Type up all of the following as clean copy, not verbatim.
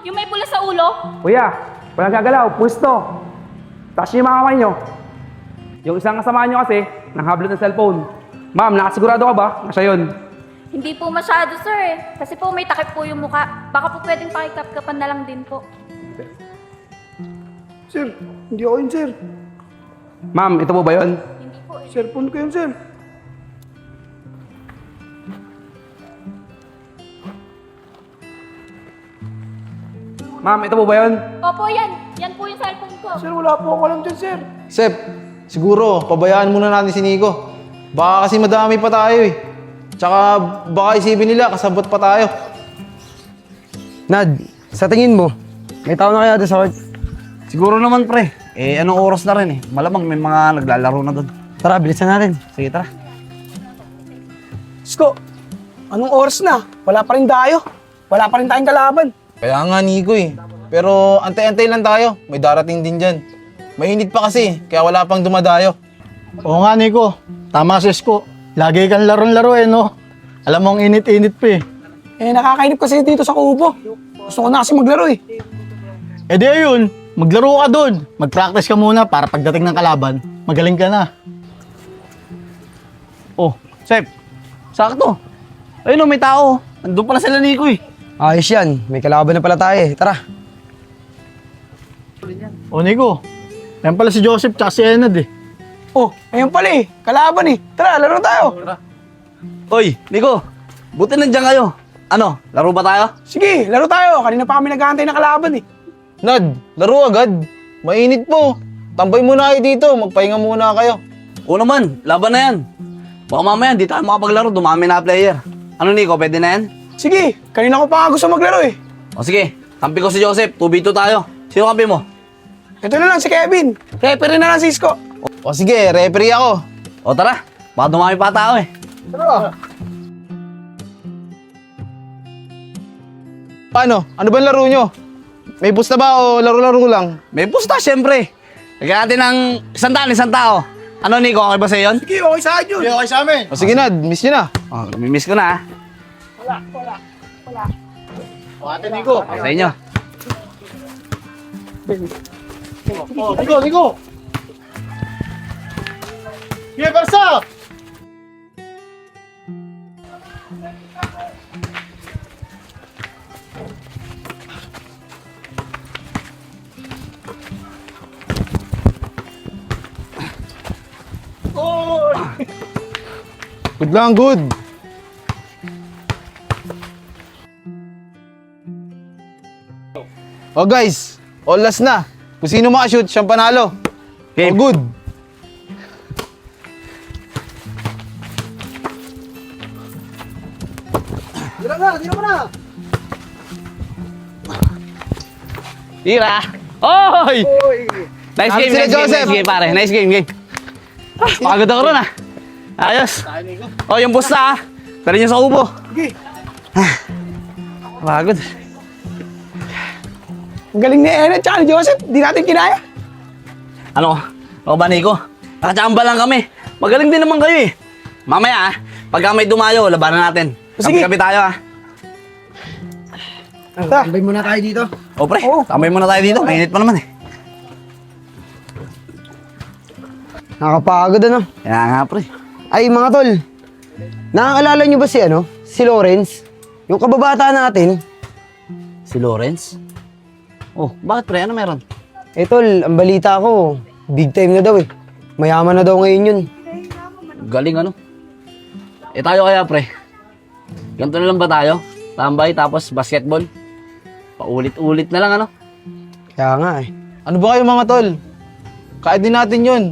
Yung may pula sa ulo? Kuya, walang gagalaw, pwesto. Taas niyo yung mga kamay niyo. Yung isang kasama niyo kasi, nanghablot ng cellphone. Ma'am, nakasigurado ka ba na siya yun? Hindi po masyado, sir eh. Kasi po may takip po yung mukha. Baka po pwedeng pakikapkapan na lang din po. Sir, hindi ako yun, sir. Ma'am, ito po ba yun? Hindi po eh. Cellphone ko yun, sir. Ma'am, ito po ba yun? Opo, yan. Yan po yung cellphone ko. Sir, wala po ako alam dyan, sir. Sep, siguro, pabayaan muna natin si Nico. Baka kasi madami pa tayo eh. Tsaka baka isipin nila, kasabot pa tayo. Nad, sa tingin mo, may tao na kaya doon sa court? Siguro naman pre. Anong oras na rin eh. Malamang may mga naglalaro na doon. Tara, bilisan natin. Sige, tara. Sko, anong oras na? Wala pa rin tayo. Wala pa rin tayong kalaban. Kaya nga Nico eh. Pero antay-antay lang tayo. May darating din dyan. Mainit pa kasi, kaya wala pang dumadayo. Oo nga, Nico. Tama si Isko. Lagi kang laro-laro eh, no? Alam mo, ang init-init pa eh. Eh, nakakainip kasi dito sa kubo. Gusto ko na kasi maglaro eh. Eh di ayun, maglaro ka doon. Mag-practice ka muna para pagdating ng kalaban, magaling ka na. Oh, Sep. Sakto. Ayun oh, may tao. Nandun pala sila Nico eh. Ayos yan, may kalaban na pala tayo eh. Tara. O Nico, yan pala si Joseph tsaka si Enad eh. Oh, ayun pala eh. Kalaban eh. Tara, laro tayo. Oy, Nico. Buti nandiyan kayo. Ano, laro ba tayo? Sige, laro tayo. Kanina pa kami naghahantay ng kalaban eh. Nad, laro agad. Mainit po. Tambay muna kayo dito, magpahinga muna kayo. Oo naman, laban na yan. Baka mamaya, di tayo makapaglaro. Dumami na player. Ano Nico, pwede na yan? Sige, kanina ko pa nga gusto maglaro eh. O sige, kampi ko si Joseph. 2v2 tayo. Sino kampi mo? Ito na lang si Kevin. Referee na lang si Isko. O sige, referee ako. O tara, baka dumami pa tao eh. Paano? Ano ba laro nyo? May busta ba o laro-laro lang? May pusta, syempre. Lagyan natin ng isang tao. Ano Nico, okay ba sa'yo yun? Sige, okay sa akin yun. Okay sa amin. O sige Nad, miss nyo na. Oh, namimiss ko na ah. O ate Nico. Okay sa inyo. O, Nico, Nico. Sige, Barsa! Good lang, good. O guys, all last na. Kung sino makashoot, siyang panalo. Game. O good. Tira! Oy! Nice Sabi game, sila, nice game, Joseph. nice game pare. Nice game. Pagod ako ron ah. Ayos. Oh, yung busta ah. Pero nyo sa ubo. Sige. Pagod. Ang galing ni Ena at ni Joseph. Di natin kinaya. Ano? Ako ba Nico? Nakachamba lang kami. Magaling din naman kayo eh. Mamaya ah, pagka may dumayo, labanan natin. Sige. Kapi-kapi tayo ah. Tara. Tambay muna tayo dito. O pre, Oo. tambay muna tayo dito. Mainit pa naman eh. Nakakapagod ano? Kaya nga pre. Ay mga tol, nakakaalala nyo ba si Lawrence? Yung kababata natin. Si Lawrence? Oh, bakit pre? Ano meron? Eh tol, ang balita ko, big time na daw eh. Mayaman na daw ngayon yun. Galing ano? Eh tayo kaya pre? Ganito na lang ba tayo? Tambay tapos basketball? Paulit-ulit na lang ano? Kaya nga eh. Ano ba kayo mga tol? Kaya din natin yun.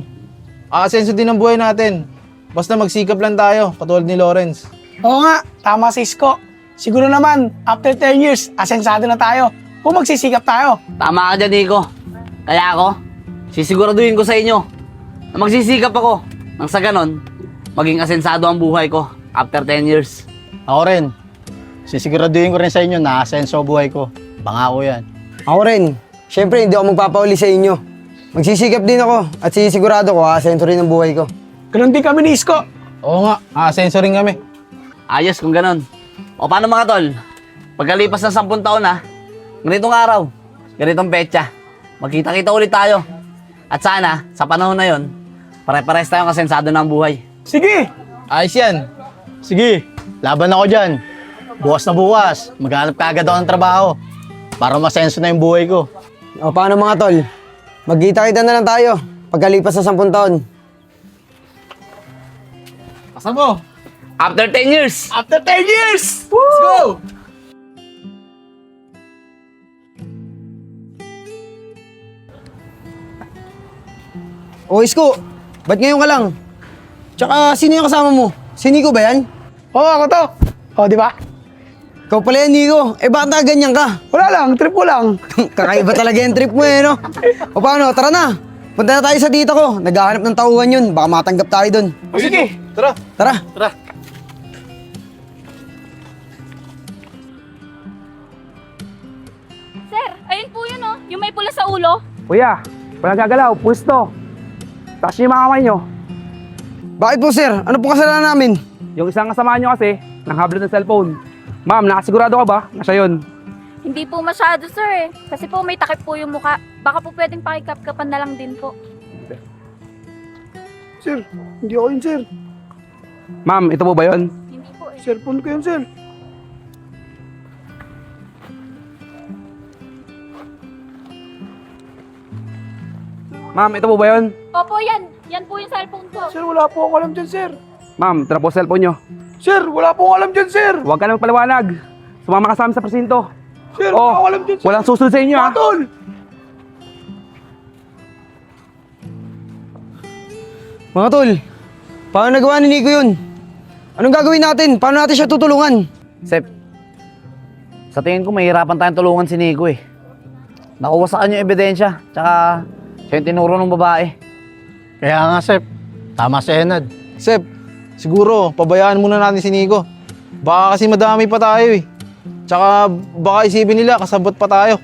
Aasenso din ang buhay natin. Basta magsikap lang tayo, katulad ni Lawrence. Oo nga, tama si Isko. Siguro naman, after 10 years, asensado na tayo. Kung magsisikap tayo. Tama ka dyan Nico. Kaya ako, sisiguraduhin ko sa inyo na magsisikap ako nang sa ganon, maging asensado ang buhay ko after 10 years. Ako rin. Sisiguraduhin ko rin sa inyo na asenso buhay ko. Pangako yan. Ako rin, syempre hindi ako magpapauli sa inyo. Magsisikap din ako at sisigurado ko aasenso rin ang buhay ko. Ganun din kami ni Isko. Oo nga, aasenso rin kami. Ayos kung ganon. O paano mga tol? Pagkalipas ng 10 taon na, ganitong araw, ganitong petsa, magkita-kita ulit tayo. At sana, sa panahon na yon, pare-pares tayong asensado ng buhay. Sige! Ayos yan. Sige, laban ako dyan. Bukas na bukas, maghanap ka agad ako ng trabaho para masenso na yung buhay ko. O paano mga tol? Magkita-kita na lang tayo pagkalipas sa 10 taon. Asa mo? After 10 years! After 10 years! Let's go! O Isko, ba't ngayon ka lang? Tsaka sino yung kasama mo? Si Nico ba yan? Oo, ako to. O, di ba? Ikaw pala yan, Nico. Eh bakit ganyan ka? Wala lang, trip ko lang. Kakaiba talaga yung trip mo eh, no? O paano, tara na. Punta na tayo sa tita ko. Naghahanap ng tauhan yun. Baka matanggap tayo dun. O, sige. Tara. Tara. Sir, ayun po yun oh, yung may pula sa ulo. Kuya, walang gagalaw, pwesto. Taas niyo yung mga kamay nyo. Bakit po, sir? Ano po kasalanan namin? Yung isang kasama nyo kasi, nanghablot ng cellphone. Ma'am, nakasigurado ka ba na siya yun? Hindi po masyado sir kasi po may takip po yung mukha. Baka po pwedeng pakikap-kapan na lang din po. Sir, hindi ako yun, sir. Ma'am, ito po ba yun? Hindi po eh. Cellphone ko yun, sir. Ma'am, ito po ba yun? Opo yan, yan po yung cellphone ko. Sir, wala po akong alam dyan, sir. Ma'am, ito na po cellphone nyo. Sir, wala po akong alam dyan, sir. Huwag ka na magpaliwanag. Sumama ka sa amin sa presinto. Sir, wala akong alam dyan, sir. Walang susunod sa inyo, ha? Patol! Mga tol, paano nagawa ni Nico yun? Anong gagawin natin? Paano natin siya tutulungan? Sep, sa tingin ko mahirapan tayong tulungan si Nico eh. Nakuha sa kanya yung ebidensya, tsaka siya yung tinuro ng babae. Kaya nga, Sep, tama si Enad. Sep, siguro, pabayaan muna natin si Nico. Baka kasi madami pa tayo eh. Tsaka baka isipin nila, kasabot pa tayo.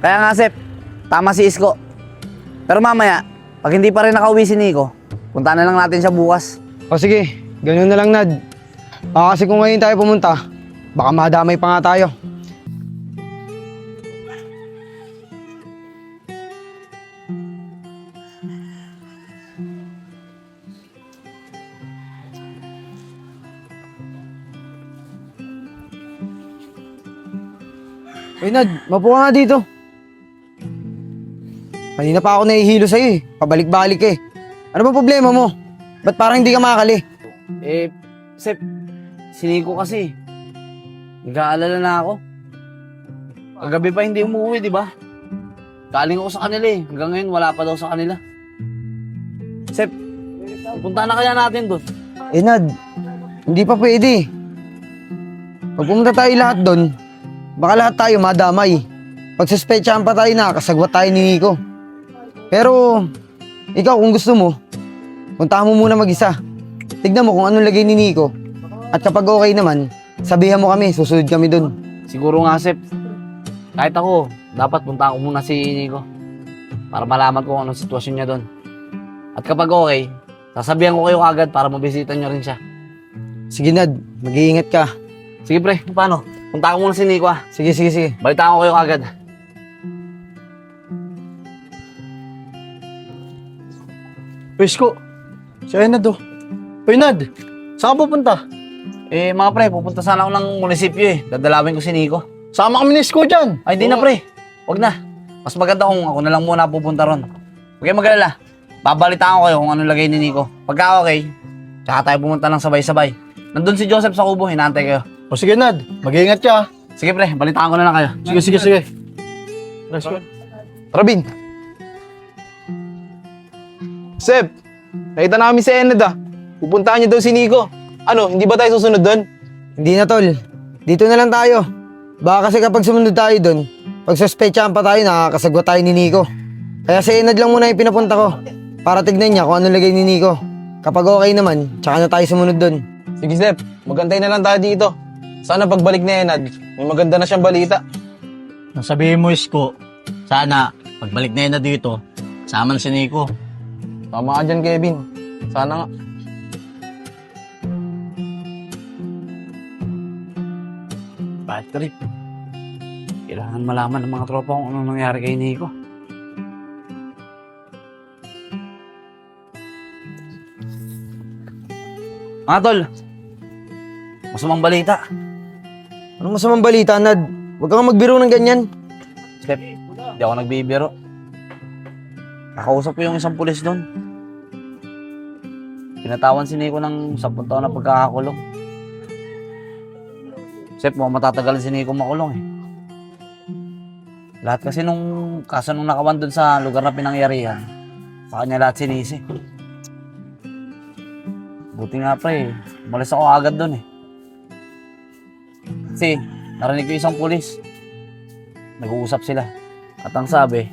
Kaya nga, Sep, tama si Isko. Pero mamaya, pag hindi pa rin nakauwi si Nico, punta na lang natin siya bukas. O sige, ganun na lang, Nad. Kasi kung ngayon tayo pumunta, baka madamay pa nga tayo. Uy, Nad, mapo ka nga dito. Kanina pa ako nahihilo sa'yo eh. Pabalik-balik eh. Ano ba problema mo? Ba't parang hindi ka makakali? Eh, Sep, si Nico kasi, nag-aalala na ako. Kagabi pa hindi umuwi, di ba? Galing ako sa kanila eh. Hanggang ngayon, wala pa daw sa kanila. Sep, punta na kaya natin doon. Eh, Nad, hindi pa pwede. Pag pumunta tayo lahat doon, baka lahat tayo madamay. Pag suspetsahan pa tayo na, kasagwat tayo ni Nico. Pero, ikaw kung gusto mo, puntahan mo muna mag-isa. Tignan mo kung anong lagay ni Nico. At kapag okay naman, sabihan mo kami, susunod kami doon. Siguro nga, Sep. Kahit ako, dapat punta ko muna si Nico. Para malaman ko kung anong sitwasyon niya doon. At kapag okay, sasabihan ko kayo agad para mabisita niyo rin siya. Sige, Nad, mag-iingat ka. Sige pre, paano? Punta ko muna si Nico ah. Sige, sige, sige. Balitaan ko kayo agad. Isko, si Enad oh. Uy, Nad, saan ka pupunta? Eh mga pre, pupunta sana ako ng munisipyo eh. Dadalawin ko si Nico. Sama kami ni Isko dyan. Ay, hindi na pre. Huwag na. Mas maganda kung ako na lang muna pupunta ron. Huwag kayong mag-alala. Babalitaan ko kayo kung anong lagay ni Nico. Pagka okay, tsaka tayo pumunta ng sabay-sabay. Nandun si Joseph sa kubo, hinahantay kayo. O sige, Nad, mag-iingat ka. ah. Sige pre, balitaan ko na lang kayo. Sige, sige, sige. Let's go. Robin. Sep, nakita namin si Enad ah. Pupuntahan niyo daw si Nico. Ano, hindi ba tayo susunod doon? Hindi na, Tol. Dito na lang tayo. Baka kasi kapag sumunod tayo doon, pag suspetsahan pa tayo, nakakasagwa tayo ni Nico. Kaya si Enad lang muna yung pinapunta ko. Para tignan niya kung anong lagay ni Nico. Kapag okay naman, tsaka na tayo sumunod doon. Sige Sep, magantay na lang tayo dito. Sana pagbalik ni Enad, may maganda na siyang balita. Nang sabihin mo, Isko, sana, pagbalik na yun na dito, sama na si Nico. Tama ka dyan, Kevin. Sana nga. Bad trip. Kailangan malaman ng mga tropa kung anong nangyari kay Nico. Mga tol, masamang balita. Anong masamang balita, Nad? Huwag kang magbiro ng ganyan. Step, di ako nagbibiro. Nakausap ko yung isang pulis doon. Pinatawan si Nico ng 10 taon na pagkakakulong. Sep, mukhang matatagal si Nico makulong eh. Lahat kasi nung kaso nung nakawan doon sa lugar na pinangyarihan, sa kanya lahat sinisi. Buti nga pre, umalis ako agad doon eh. Kasi narinig ko isang pulis. Nag-uusap sila. At ang sabi,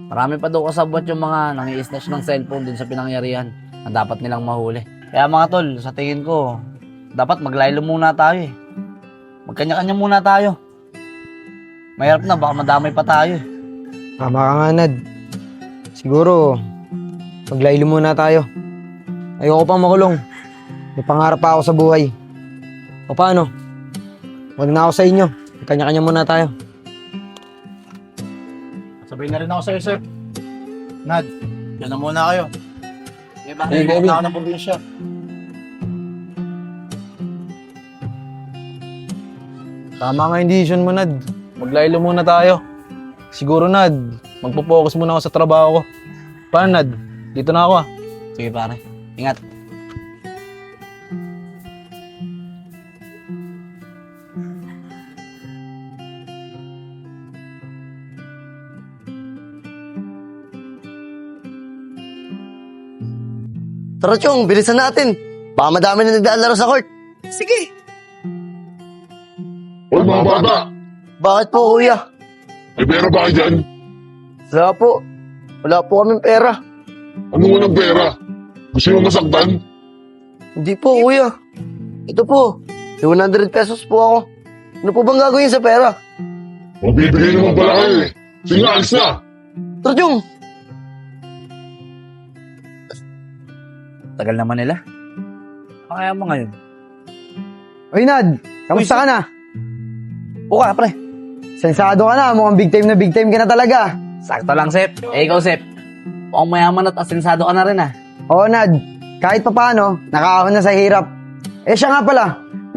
marami pa daw kasabwat yung mga nangi-snatch ng cellphone dun sa pinangyarihan na dapat nilang mahuli. Kaya mga tol, sa tingin ko, dapat maglaylo muna tayo eh. Magkanya-kanya muna tayo. Mahirap na, baka madamay pa tayo eh. Tama ka nga, Nad. Siguro, maglaylo muna tayo. Ayoko pang makulong. May pangarap pa ako sa buhay. O paano? Huwag na ako sa inyo. Kanya-kanya muna tayo. Sabay na rin ako sa'yo, sir. Nad, yan na muna kayo. Hey, Hindi ako ng probinsya. Tama nga yung decision mo, Nad. Maglaylo muna tayo. Siguro, Nad, magpo-focus muna ako sa trabaho ko. Paano, Nad? Dito na ako, ah. Sige pare, ingat. Tara, Chong, bilisan natin. Baka madami na nagdalaro sa court. Sige. Hoy mga bata, Bakit po, kuya? may pera ba kayo dyan? Wala po. Wala po kaming pera. Ano mo ng pera? Gusto mo masaktan? Hindi po, kuya. Ito po. May 100 pesos po ako. Ano po bang gagawin sa pera? Mabibigay naman pala kayo eh. Sige, alis na. Tara, Chong. Tagal naman nila. Kaya mo ngayon. Oy, Nad! Kamusta ka na? O ka pre. Sensado ka na. Mukhang big time ka na talaga. Sakto lang Sep. Eh ikaw Sep. Mukhang mayaman at asensado ka na rin ah. Oo, Nad. Kahit pa paano, nakakaahon na sa hirap. Eh siya nga pala.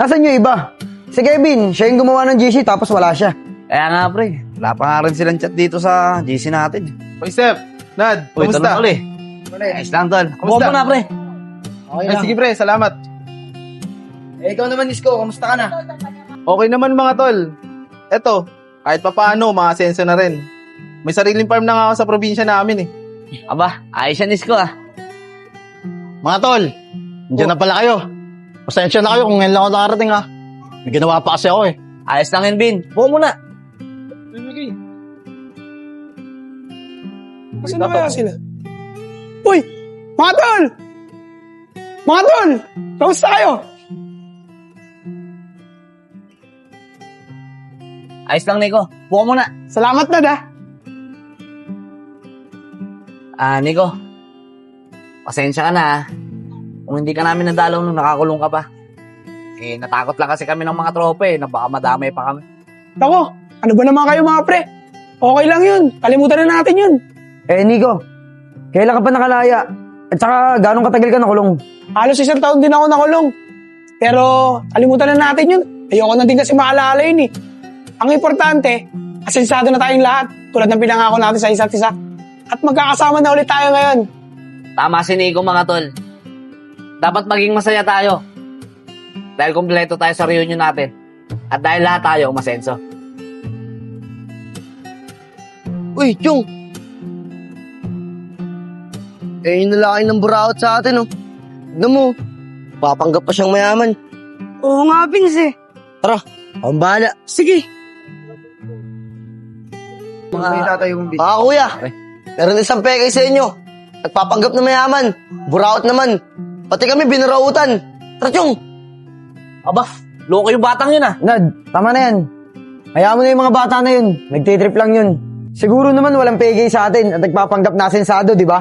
Nasaan yung iba? Si Kevin, siya yung gumawa ng GC tapos wala siya. Kaya nga pre. Wala pa nga rin silang chat dito sa GC natin. Hoy, Steph, Nad, Uy, kamusta? tanong ulit. Ayos lang tol. Buwan mo na pre. Okay Ay, sige pre, salamat. Eh, ikaw naman, Isko. Kamusta ka na? Okay naman mga tol. Eto, kahit pa paano, mga senso na rin. May sariling farm na nga ako sa probinsya namin eh. Aba, ayos yan Isko ah. Mga tol, nandiyan na pala kayo. Pasensya na kayo kung ngayon lang ako nakarating, ha. May ginawa pa kasi ako, eh. Ayos lang yun Bin. Buwan mo na. Kasi na kaya sila? Uy! Mga tol! Mga tol! Kamusta kayo? Ayos lang Nico. Buwan mo na. Salamat na da. Nico. Pasensya ka na ah. Kung hindi ka namin nadalaw nung nakakulong ka pa. Eh, natakot lang kasi kami ng mga tropa eh, na baka madamay pa kami. Ako, ano ba naman kayo mga pre? Okay lang yun. Kalimutan na natin yun. Eh, Nico. Kailan ka pa nakalaya? At saka, gano'ng katagal ka nakulong? Halos 1 taon din ako nakulong. Pero, kalimutan na natin yun. Ayoko na din kasi maalala yun eh. Ang importante, asensado na tayong lahat. Tulad ng pinangako natin sa isa't isa. At magkakasama na ulit tayo ngayon. Tama si Nico mga tol. Dapat maging masaya tayo. Dahil kumpleto tayo sa reunion natin. At dahil lahat tayo umasenso. Uy, Chong. Eh, yung lalaki ng buraot sa atin, oh. Tignan mo, papanggap pa siyang mayaman. Oo nga, Vince eh. Tara, akong bahala. Sige. Kuya, meron isang pekay sa inyo. Nagpapanggap na mayaman. Buraot naman. Pati kami binarautan. Tara, Chong. Aba, loko yung batang yun ah. Nad, tama na yan. Hayaan mo na yung mga bata na yun. Nagtitrip lang yun. Siguro naman walang pegay sa atin at nagpapanggap na asensado, di ba?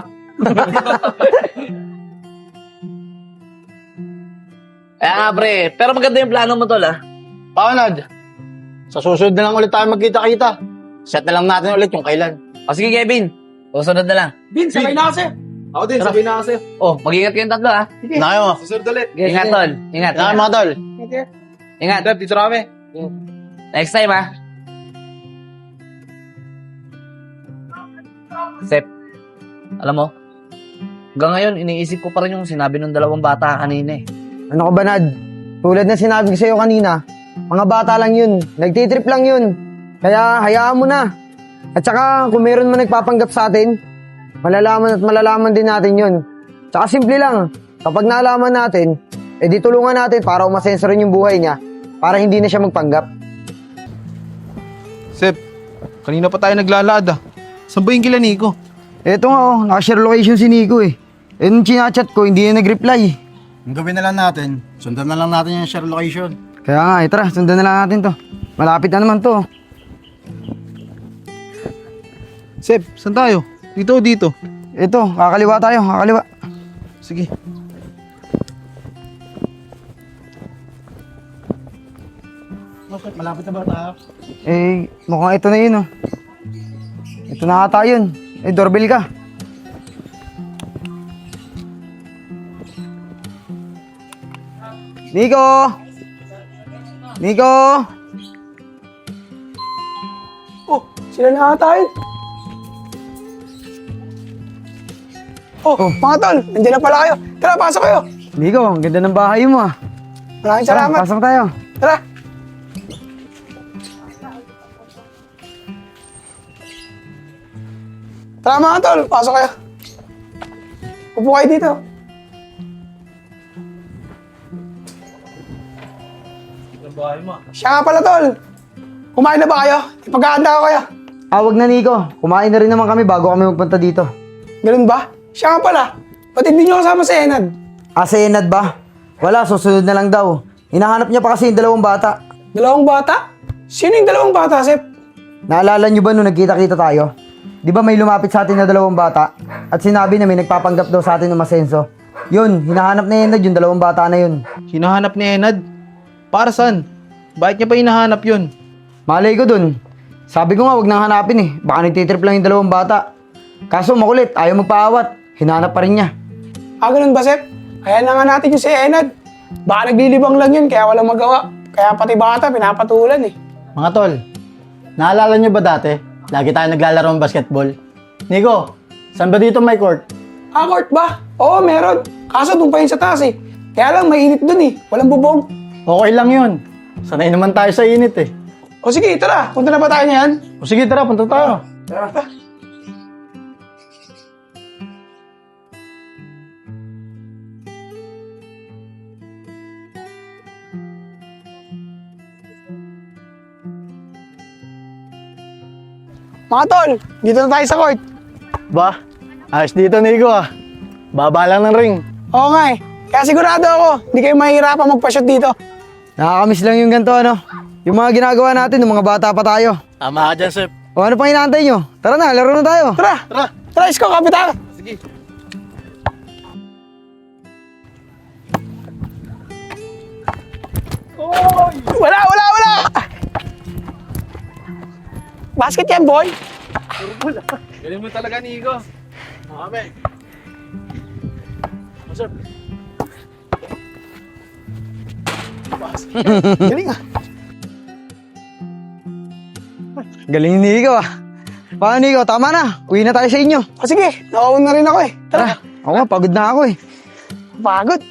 Kaya nga pre, pero maganda yung plano mo tol ah. Paano, Nad? Sa susunod na lang ulit tayo magkita-kita. Set na lang natin ulit yung kailan. O sige, Kevin. Susunod na lang. Bin, sabay na kasi. Ako din, sabihin na kasi. Oh, mag-ingat kayong tatlo, ha? Nakayo mo. Susunod ulit. Ingat, tol. Ingat. Nakayo mga tol. Ingat. Dab, dito kami. Next time, ha? Sep, alam mo, hanggang ngayon, iniisip ko pa rin yung sinabi ng dalawang bata kanina eh. Ano ka ba, Nad? Tulad na sinabi ko sa'yo kanina, mga bata lang yun. Nagtitrip lang yun. Kaya hayaan mo na. At saka, kung meron man nagpapanggap sa atin, malalaman at malalaman din natin yun. Tsaka simple lang, kapag nalaman natin, edi tulungan natin para umasenso rin yung buhay niya para hindi na siya magpanggap. Sep, kanina pa tayo naglalakad ah. Saan ba yung kila Nico? Eto nga oh, nakashare location si Nico eh. Eh nung chinachat ko, hindi na nag-reply. Ang gawin na lang natin, sundan na lang natin yung share location. Kaya nga, tara, sundan na lang natin to. Malapit na naman to. Sep, saan tayo? Dito o dito? Ito, kakaliwa tayo, kakaliwa. Sige. Malapit na ba tayo? Eh, mukhang ito na yun oh. Ito na ata yun. Eh, doorbell ka. Nico! Nico! Oh, sila na ata yun. Oh, mga tol, nandiyan na pala kayo. Tara, pasok kayo. Nico, ang ganda ng bahay mo ah. Maraming Tara, salamat. pasok tayo. Tara. Tara mga tol, pasok kayo. Upo kayo dito. Siya nga pala tol. Kumain na ba kayo? Ipagkahanda ko kayo. Wag na Nico. Kumain na rin naman kami bago kami magpunta dito. Ganun ba? Siya nga pala. Ba't hindi nyo kasama si Enad? Sa Enad ba? Wala, susunod na lang daw. Hinahanap niya pa kasi yung dalawang bata. Dalawang bata? Sino yung dalawang bata, Sep? Naalala niyo ba nung nagkita-kita tayo? Di ba may lumapit sa atin na dalawang bata? At sinabi na may nagpapanggap daw sa atin ng masenso. Yun, hinahanap na Enad yung dalawang bata na yun. Hinahanap ni Enad? Para saan? Bakit niya pa hinahanap yun? Malay ko dun. Sabi ko nga, wag nang hanapin eh. Baka nagtitrip lang yung dalawang bata. Kaso makulit, ayaw magpaawat. Hinanap pa rin niya. Ganun ba, Sep? Kaya na nga natin yung si Enad. Baka naglilibang lang yun, kaya walang magawa. Kaya pati bata, pinapatulan eh. Mga tol, naalala nyo ba dati? Lagi tayo naglalaro ng basketball. Nico, saan ba dito may court? Court ba? Oo, meron. Kaso doon pa yun sa taas eh. Kaya lang, mainit dun eh. Walang bubong. Okay lang yun. Sanay naman tayo sa init eh. O sige, tara. Punta na ba tayo niyan? O sige, tara, punta tayo. Tara. Mga tol, dito na tayo sa court. Ba, ayos dito Nico ah. Baba lang ng ring. Oo nga eh. Kaya sigurado ako, hindi kayo mahihirapan magpa-shoot dito. Nakakamiss lang yung ganito ano. Yung mga ginagawa natin nung mga bata pa tayo. Tama ka dyan, Sep. O ano pang inaantay nyo? Tara na, laro na tayo. Tara, tara. Tara, Isko, kapitan. Sige. Wala! Basket yan, boy. Galing mo talaga, Nico. Kami. Galing ah. Galing ni Nico ah. Paano Nico, tama na. Uwi na tayo sa inyo. O sige, nauun na rin ako eh. Tara. Ako nga, pagod na ako eh. Pagod.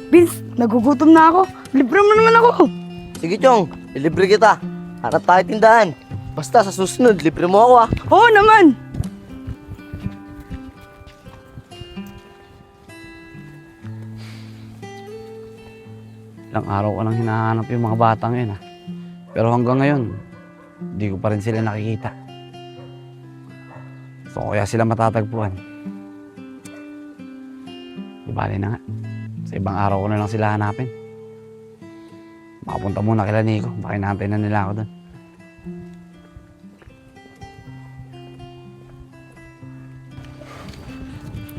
Vince, nagugutom na ako. Libre mo naman ako. Sige, Chong. Ilibre kita. Harap tayo tindahan. Basta sa susunod, libre mo ako ah. Oo naman. Ilang araw ko nang hinahanap yung mga batang yun ah. Pero hanggang ngayon, hindi ko pa rin sila nakikita. So kaya sila matatagpuan. Di bali na nga. Sa ibang araw ko na lang sila hanapin. Makapunta muna kila Nico. Baka inaantay na nila ako doon.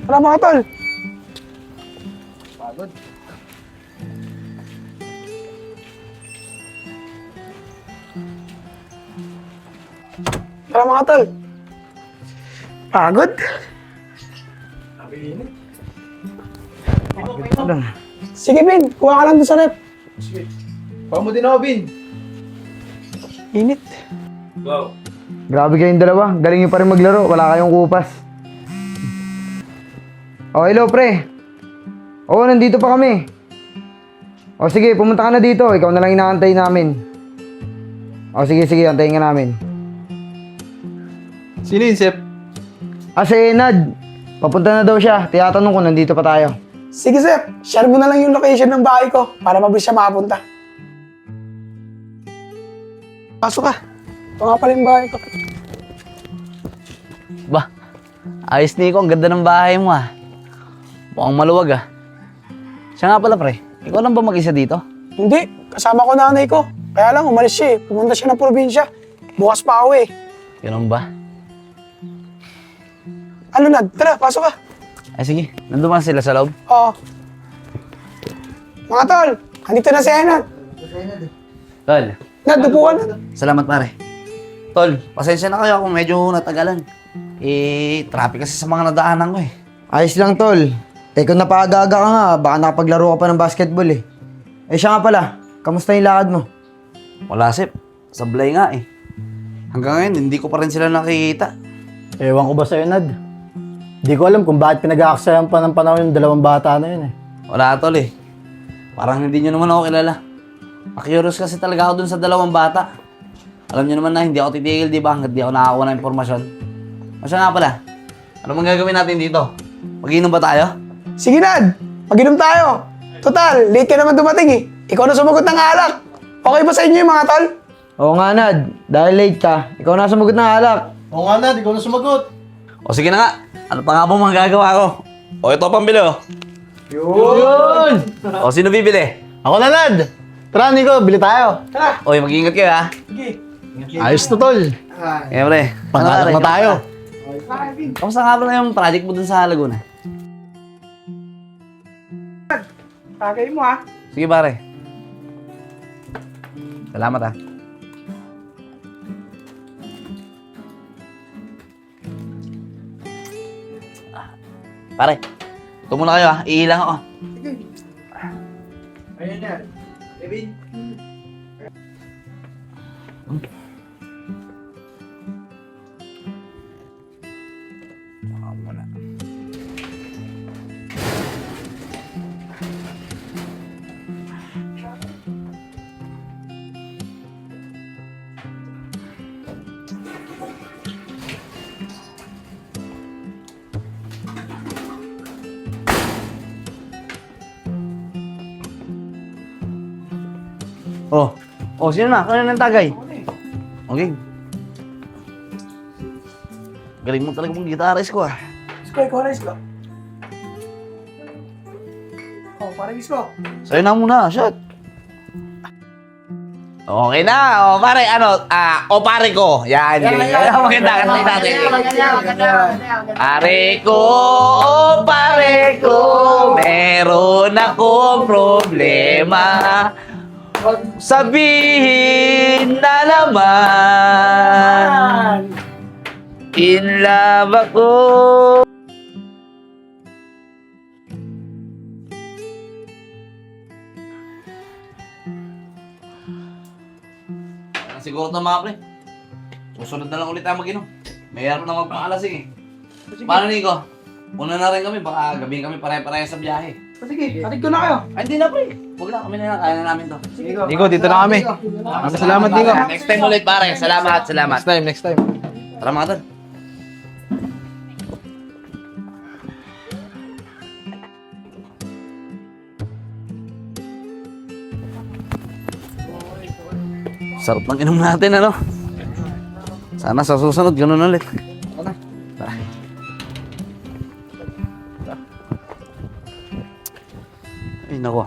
Tara mga tol. Tara mga tol. Pagod? Sige, Bin. Kuha ka lang doon sa rep. Kuha mo din ako, Bin. Init. Grabe kayong dalawa. Galing nyo pa rin maglaro. Wala kayong kupas. Oh, hello, pre. Oo, nandito pa kami. O sige, pumunta ka na dito. Ikaw na lang inaantay namin. O sige, antayin ka namin. Sino yun, Sep? Si Enad. Papunta na daw siya. Tiyatanong ko, nandito pa tayo. Sige, Sep. Share mo na lang yung location ng bahay ko para mabilis siya makapunta. Pasok ka. Ito nga pala yung bahay ko. Ba, ayos Nico, ang ganda ng bahay mo ah. Mukhang maluwag ah. Siya nga pala pre, ikaw lang ba mag-isa dito? Hindi. Kasama ko nanay ko. Kaya lang, umalis siya eh. Pumunta siya ng probinsya. Bukas pa ako eh. Ganun ba? Ano na? Tara, pasok ka. Ay sige, nandun ba sila sa loob? Oo. Mga tol, andito na si Enad. Tol, Nad, upuan na. salamat pare. Tol, pasensya na kayo kung medyo natagalan. Traffic kasi sa mga nadaanan ko eh. Ayos lang, tol. Kung napaaga-aga ka nga, baka nakapaglaro ka pa ng basketball eh. Siya nga pala, kamusta yung lakad mo? Wala sip, sablay nga eh. Hanggang ngayon, hindi ko pa rin sila nakikita. Ewan ko ba sa'yo, Nad? Di ko alam kung bakit pinag-aaksayan pa ng panahon yung dalawang bata na yun eh. Wala tol eh. Parang hindi nyo naman ako kilala. Curious kasi talaga ako dun sa dalawang bata. Alam nyo naman na hindi ako titigil, di ba? Hanggat di ako nakakuha ng impormasyon. O siya nga pala, ano bang gagawin natin dito? Mag-inom ba tayo? Sige, Nad. Mag-inom tayo. Total, late ka naman dumating eh. Ikaw na sumagot ng alak. Okay ba sa inyo yung mga tol? Oo nga, Nad. Dahil late ka, ikaw na sumagot ng alak. Oo nga, Nad. Ikaw na sumagot. O sige na nga, ano pa nga bang magagawa ko? O ito pambili oh. Yun! O sino bibili? Ako na, Nad! Tara, Nico, bili tayo. Oy, mag-iingat kayo ha. Ayos to, tol. Eh, pre. Pag-alak na tayo. Kamusta nga pala yung project mo dun sa Laguna? Tagay mo ah. Sige pare. Salamat ha. Pare, ito muna kayo ha. Iilang ako. Ayun yan. Kevin. Oh, sino na? Kano ng tagay? Okay. Galing mo talaga mong gitarist ko ah. Isko, ikaw na Isko. Oh, parang Isko. Sa'yo na muna, shot. Okay na. O pare, pare ko. Yan. Maganda. Ganun natin. Pare ko, pare ko, meron akong problema. Sabihin na naman, in love ako. Siguro ito mga pre. Susunod na lang ulit tayo mag-inom. Mayroon na magpakalasing eh. Paano Nico? Una na rin kami, baka gabi kami pare-pareha sa biyahe. Sige, atid ko na kayo. Ay, hindi na pre. Huwag na, kami na lang. Kaya na namin to. Nico, dito na kami. Salamat, Nico. Next time ulit pare. Salamat. Next time. Tara mga tol. Sarap ng inom natin, ano? Sana sa susunod, ganun ulit. Tara. Ay, naku.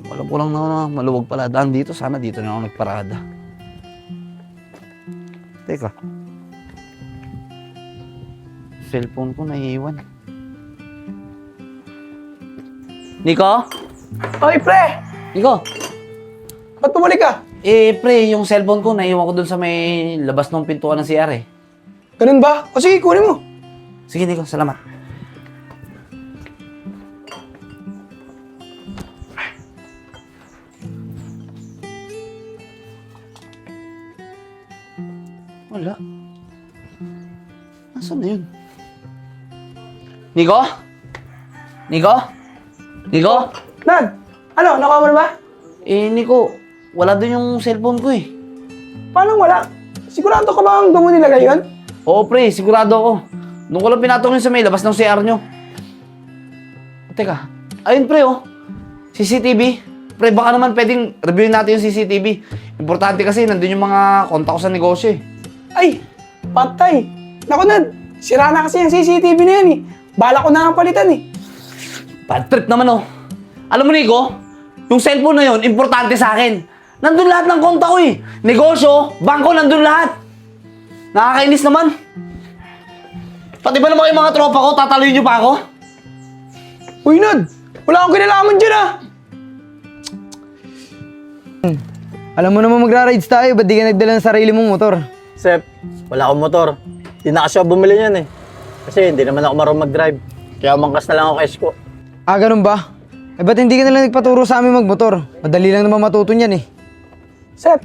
Alam ko lang na maluwag pala daan dito. Sana dito na ako nagparada. Teka. Cellphone ko naiiwan. Nico? Oy, pre! Nico? Ba't bumalik ka? Pre, yung cellphone ko, naiwan ko dun sa may labas ng pintuan ng CR eh. Ganun ba? O sige, kunin mo. Sige, Nico, salamat. Wala. Nasaan na yun? Nico? Nico? Nico? Nad, ano, nakuha mo na ba? Nico, wala dun yung cellphone ko eh. Paano wala? Sigurado ka ba ang doon mo nilagay yun? Oo, pre, sigurado ako. Nung ko lang pinatong yun sa may labas ng CR nyo. Teka, ayun pre oh. CCTV. Pre, baka naman pwedeng reviewin natin yung CCTV. Importante kasi nandun yung mga kontak ko sa negosyo eh. Ay, patay. Naku, Nad, sira na kasi yung CCTV na yan eh. Bala ko na ang palitan eh. Bad trip naman oh. Alam mo Nico, yung cellphone na yun, importante sa akin. Nandun lahat ng kontak ko eh. Negosyo, bangko, nandun lahat. Nakakainis naman. Pati ba naman yung mga tropa ko, tataluin nyo pa ako? Uy, Nad, wala akong kinalaman dyan ah. Alam mo naman magra-rides tayo, ba't di ka nagdala ng sarili mong motor? Sep, wala akong motor. Hindi na kasi ako bumili niyan eh. Kasi hindi naman ako marunong mag-drive. Kaya mangkas na lang ako kay Esko. Ah, ganun ba? Eh, ba't hindi ka na lang nagpaturo sa amin magmotor? Madali lang naman matuto niyan eh. Sep,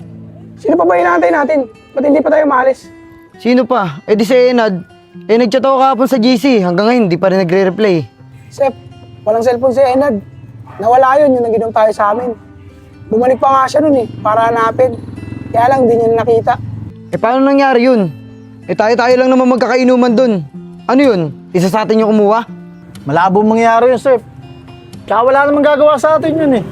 sino pa ba inaantay natin? Ba't hindi pa tayo maalis? Sino pa? Eh di si Enad. Eh nagchat ako kahapon sa GC, hanggang ngayon di pa rin nagre-reply. Sep, walang cellphone si Enad. Nawala yun, yung nag-inom tayo sa amin. Bumalik pa nga siya nun eh, para hanapin. Kaya lang, di niya nakita. Eh paano nangyari yun? Eh tayo-tayo lang naman magkakainuman dun. Ano yun? Isa sa atin yung kumuha? Malabo mangyari yun, Sep. Tsaka wala namang gagawa sa atin yun eh.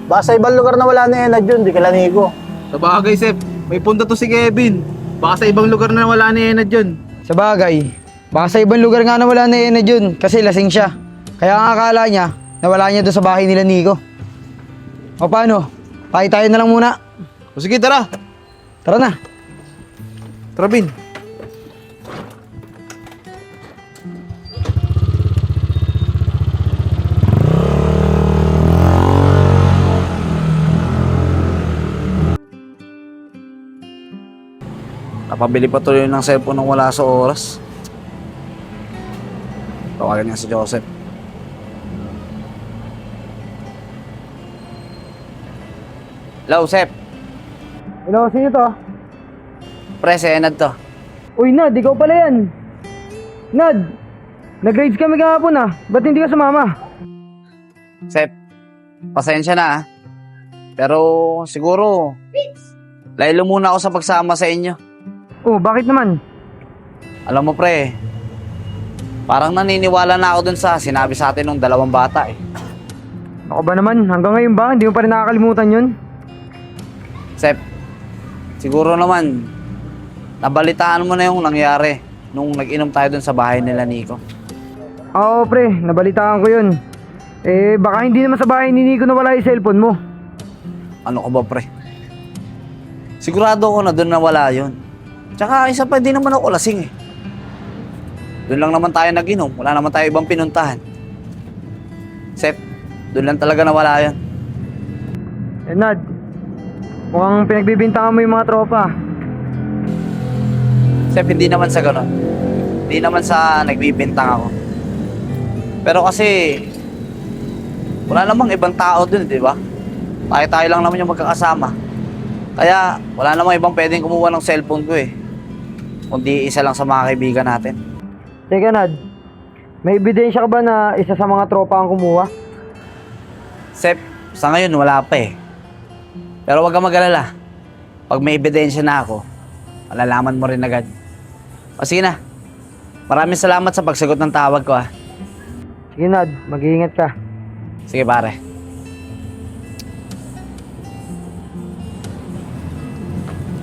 Baka sa ibang lugar na wala ni Enad yun, di kala Nico. Sa bagay, Sep. May punta to si Kevin. Baka sa ibang lugar na wala ni Enad yun. Sa bagay, baka sa ibang lugar nga nawala na Enad yun kasi lasing siya. Kaya ang akala niya, nawala niya doon sa bahay nila Nico. O paano? Tayo na lang muna. O sige, tara. Tara na. Tara, Bin. Napabili pa tuloy ng cellphone nung wala sa oras. Tawagan niya si Joseph. Hello, Sep. Hello, sino to? Pre, si Enad to. Uy, Nad, ikaw pala yan. Nad, nag-rides kami kahapon ah. Ba't hindi ka sumama? Sep, pasensya na ah. Pero siguro, laylo muna ako sa pagsama sa inyo. Oh, bakit naman? Alam mo pre, parang naniniwala na ako dun sa sinabi sa atin ng dalawang bata eh. Ako ba naman? Hanggang ngayon ba? Hindi mo pa rin nakakalimutan yun? Sep, siguro naman, nabalitaan mo na yung nangyari nung nag-inom tayo dun sa bahay nila Nico. Oo pre, nabalitaan ko yun. Eh, baka hindi naman sa bahay ni Nico nawala yung cellphone mo. Ano ka ba pre? Sigurado ako na dun nawala yun. Tsaka isa pa, di naman ako lasing eh. Doon lang naman tayo nag-inom, wala naman tayo ibang pinuntahan. Sep, doon lang talaga nawala yan. Eh, Nad, mukhang pinagbibintangan mo yung mga tropa. Sep, hindi naman sa ganun. Hindi naman sa nagbibintang ako. Pero kasi, wala namang ibang tao dun, di ba? Tayo-tayo lang naman yung magkakasama. Kaya, wala namang ibang pwedeng kumuha ng cellphone ko eh. Kundi isa lang sa mga kaibigan natin. Teka, Nad, may ebidensya ka ba na isa sa mga tropa ang kumuha? Sep, sa ngayon wala pa eh. Pero wag kang mag-alala. Pag may ebidensya na ako, malalaman mo rin agad. O sige na. Maraming salamat sa pagsagot ng tawag ko ah. Sige, Nad, mag-iingat ka. Sige pare.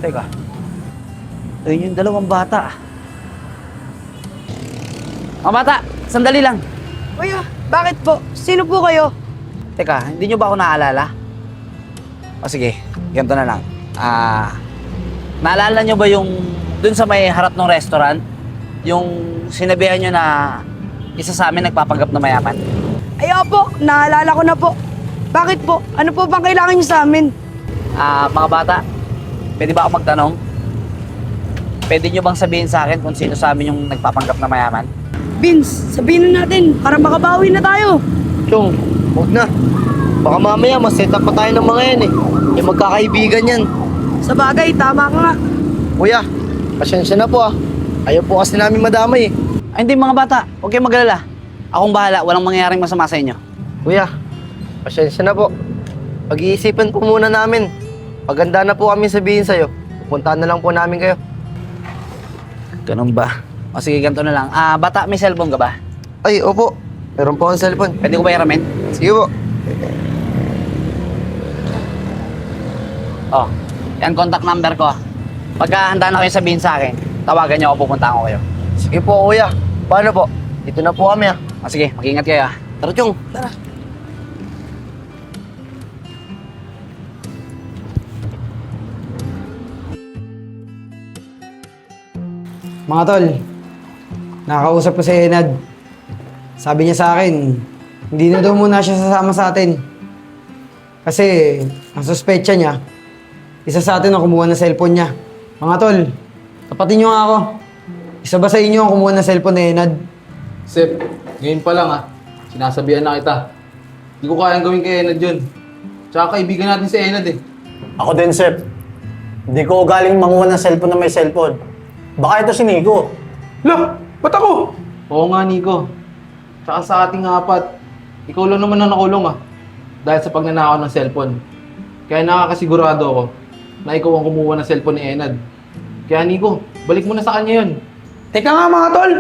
Teka. Ayun yung dalawang bata. Mga bata, sandali lang. Uy, bakit po? Sino po kayo? Teka, hindi nyo ba ako naalala? O sige, ganito na lang. Naalala nyo ba yung dun sa may harap ng restaurant? Yung sinabihan nyo na isa sa amin nagpapanggap na mayaman? Ay, opo, naalala ko na po. Bakit po? Ano po bang kailangan niyo sa amin? Mga bata, pwede ba ako magtanong? Pwede nyo bang sabihin sa akin kung sino sa amin yung nagpapanggap na mayaman? Vince, sabihin na natin para makabawi na tayo. Chong, huwag na. Baka mamaya mas-set up pa tayo ng mga yan eh. Yung magkakaibigan yan. Sa bagay, tama ka nga. Kuya, pasensya na po ah. Ayaw po kasi namin madamay eh. Ay, hindi mga bata, huwag kayong mag-alala. Akong bahala, walang mangyayaring masama sa inyo. Kuya, pasensya na po. Pag-iisipan po muna namin. Paganda na po kami sabihin sa'yo. Pupuntahan na lang po namin kayo. Ganun ba? O sige, ganito na lang. Bata, may cellphone ka ba? Ay, opo. Meron po akong cellphone. Pwede ko ba hiramin? Sige po. Oh, yan contact number ko. Pagka handa na kayo sabihin sa akin, tawagan niyo ako, pupuntahan ko kayo. Sige po, kuya. Paano po? Dito na po kami ah. Sige, mag-ingat kayo ah. Tara, Chong. Tara. Mga tol, nakakausap ko si Enad. Sabi niya sa akin, hindi na daw muna siya sasama sa atin. Kasi, ang suspecha niya, isa sa atin ang kumuha ng cellphone niya. Mga tol, tapatin niyo nga ako. Isa ba sa inyo ang kumuha ng cellphone ni Enad? Sep, ngayon pa lang sinasabihan na kita. Hindi ko kayang gawin kay Enad yun. Tsaka kaibigan natin si Enad eh. Ako din, Sep. Hindi ko galing manguha ng cellphone na may cellphone. Baka ito si Nico. Lah, ba't ako? Oo nga, Nico. Tsaka sa ating apat, ikaw lang naman ang nakulong dahil sa pagnanakaw ng cellphone. Kaya nakakasigurado ako na ikaw ang kumuha ng cellphone ni Enad. Kaya Nico, balik mo na sa kanya yun. Teka nga mga tol.